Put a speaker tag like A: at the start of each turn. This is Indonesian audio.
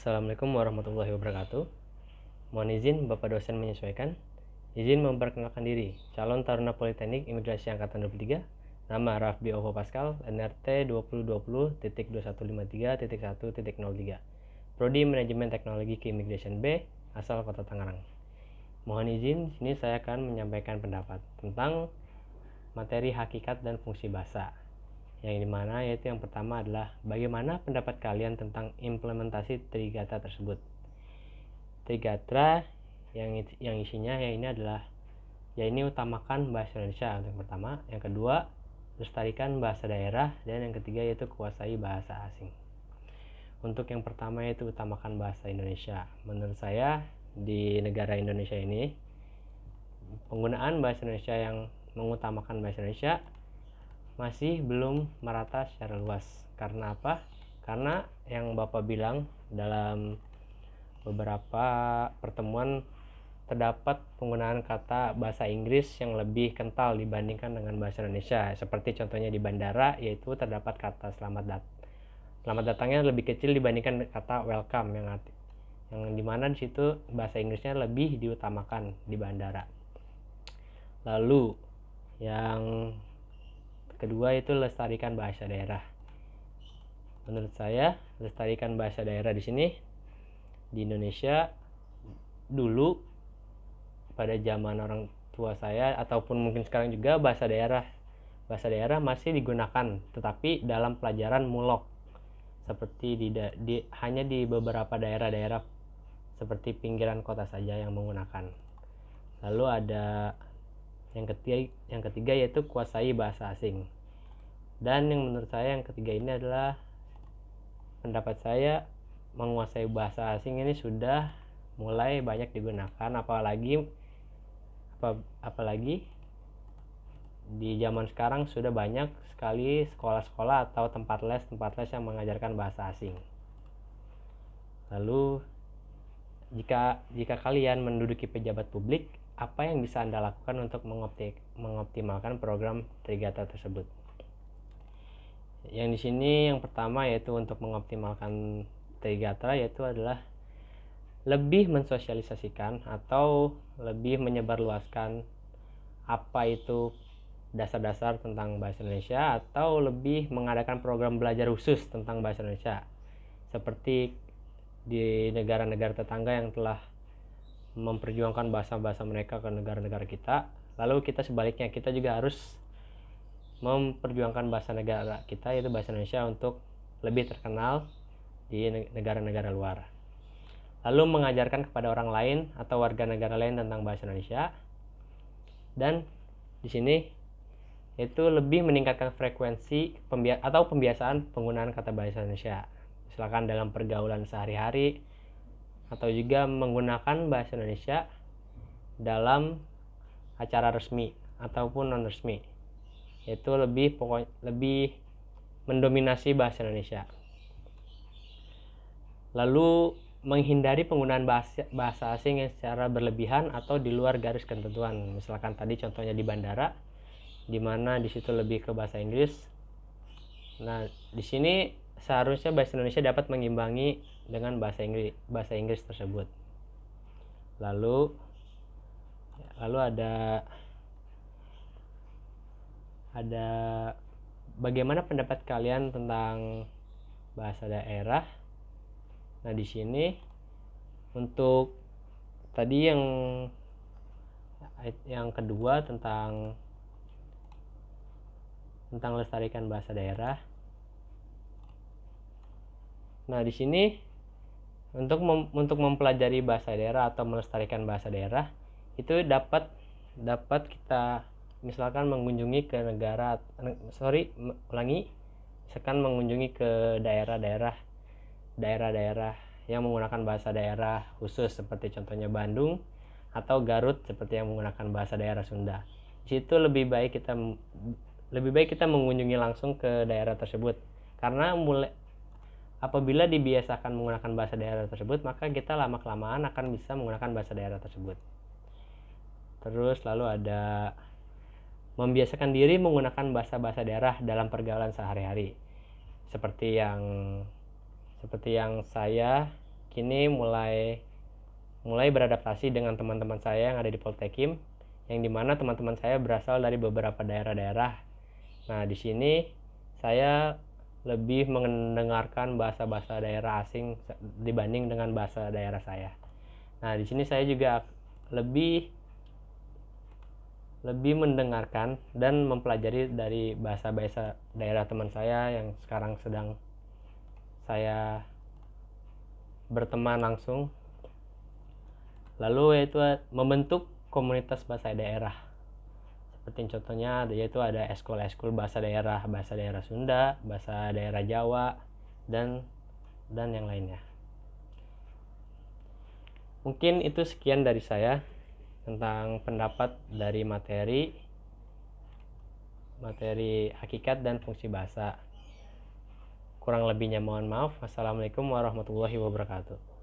A: Assalamualaikum warahmatullahi wabarakatuh. Mohon izin Bapak dosen menyesuaikan. Izin memperkenalkan diri. Calon Taruna Politeknik Imigrasi Angkatan 23. Nama Rafbi Ovo Pascal, NRT 2020-2153.1.03. Prodi Manajemen Teknologi Keimigrasian B, asal Kota Tangerang. Mohon izin, sini saya akan menyampaikan pendapat tentang materi hakikat dan fungsi bahasa. Yang dimana yaitu yang pertama adalah bagaimana pendapat kalian tentang implementasi Trigatra tersebut. Trigatra yang isinya ini adalah ini utamakan bahasa Indonesia untuk yang pertama, yang kedua lestarikan bahasa daerah, dan yang ketiga yaitu kuasai bahasa asing. Untuk yang pertama yaitu utamakan bahasa Indonesia. Menurut saya di negara Indonesia ini penggunaan bahasa Indonesia yang mengutamakan bahasa Indonesia masih belum merata secara luas. Karena apa? Karena yang Bapak bilang dalam beberapa pertemuan terdapat penggunaan kata bahasa Inggris yang lebih kental dibandingkan dengan bahasa Indonesia. Seperti contohnya di bandara, yaitu terdapat kata selamat datangnya lebih kecil dibandingkan kata welcome yang dimana di situ bahasa Inggrisnya lebih diutamakan di bandara. Lalu yang kedua itu lestarikan bahasa daerah. Menurut saya lestarikan bahasa daerah di sini di Indonesia dulu pada zaman orang tua saya ataupun mungkin sekarang juga bahasa daerah masih digunakan, tetapi dalam pelajaran mulok, seperti hanya di beberapa daerah-daerah seperti pinggiran kota saja yang menggunakan. Lalu ada yang ketiga yaitu kuasai bahasa asing. Dan yang menurut saya yang ketiga ini adalah pendapat saya menguasai bahasa asing ini sudah mulai banyak digunakan, apalagi di zaman sekarang sudah banyak sekali sekolah-sekolah atau tempat les yang mengajarkan bahasa asing. Lalu jika kalian menduduki pejabat publik, apa yang bisa Anda lakukan untuk mengoptimalkan program Trigatra tersebut? Yang di sini yang pertama yaitu untuk mengoptimalkan Trigatra yaitu adalah lebih mensosialisasikan atau lebih menyebarluaskan apa itu dasar-dasar tentang bahasa Indonesia, atau lebih mengadakan program belajar khusus tentang bahasa Indonesia seperti di negara-negara tetangga yang telah memperjuangkan bahasa-bahasa mereka ke negara-negara kita. Lalu kita sebaliknya, kita juga harus memperjuangkan bahasa negara kita yaitu bahasa Indonesia untuk lebih terkenal di negara-negara luar. Lalu mengajarkan kepada orang lain atau warga negara lain tentang bahasa Indonesia. Dan di sini itu lebih meningkatkan frekuensi atau pembiasaan penggunaan kata bahasa Indonesia, misalkan dalam pergaulan sehari-hari, atau juga menggunakan bahasa Indonesia dalam acara resmi ataupun non resmi, yaitu lebih mendominasi bahasa Indonesia. Lalu menghindari penggunaan bahasa asing yang secara berlebihan atau di luar garis ketentuan. Misalkan tadi contohnya di bandara, di mana di situ lebih ke bahasa Inggris. Nah, di sini seharusnya bahasa Indonesia dapat mengimbangi dengan bahasa Inggris tersebut. Lalu ada bagaimana pendapat kalian tentang bahasa daerah? Nah, di sini untuk tadi yang kedua tentang lestarikan bahasa daerah. Nah, di sini untuk mempelajari bahasa daerah atau melestarikan bahasa daerah itu dapat kita misalkan mengunjungi ke misalkan mengunjungi ke daerah-daerah yang menggunakan bahasa daerah khusus seperti contohnya Bandung atau Garut seperti yang menggunakan bahasa daerah Sunda. Di situ lebih baik kita mengunjungi langsung ke daerah tersebut, karena apabila dibiasakan menggunakan bahasa daerah tersebut, maka kita lama-kelamaan akan bisa menggunakan bahasa daerah tersebut. Terus lalu ada membiasakan diri menggunakan bahasa-bahasa daerah dalam pergaulan sehari-hari, seperti yang kini mulai beradaptasi dengan teman-teman saya yang ada di Poltekim, yang dimana teman-teman saya berasal dari beberapa daerah-daerah. Nah, di sini saya lebih mendengarkan bahasa-bahasa daerah asing dibanding dengan bahasa daerah saya. Nah, di sini saya juga lebih mendengarkan dan mempelajari dari bahasa-bahasa daerah teman saya yang sekarang sedang saya berteman langsung. Lalu yaitu membentuk komunitas bahasa daerah. Seperti contohnya yaitu ada eskul bahasa daerah Sunda, bahasa daerah Jawa, dan yang lainnya. Mungkin itu sekian dari saya tentang pendapat dari materi hakikat dan fungsi bahasa. Kurang lebihnya mohon maaf. Wassalamualaikum warahmatullahi wabarakatuh.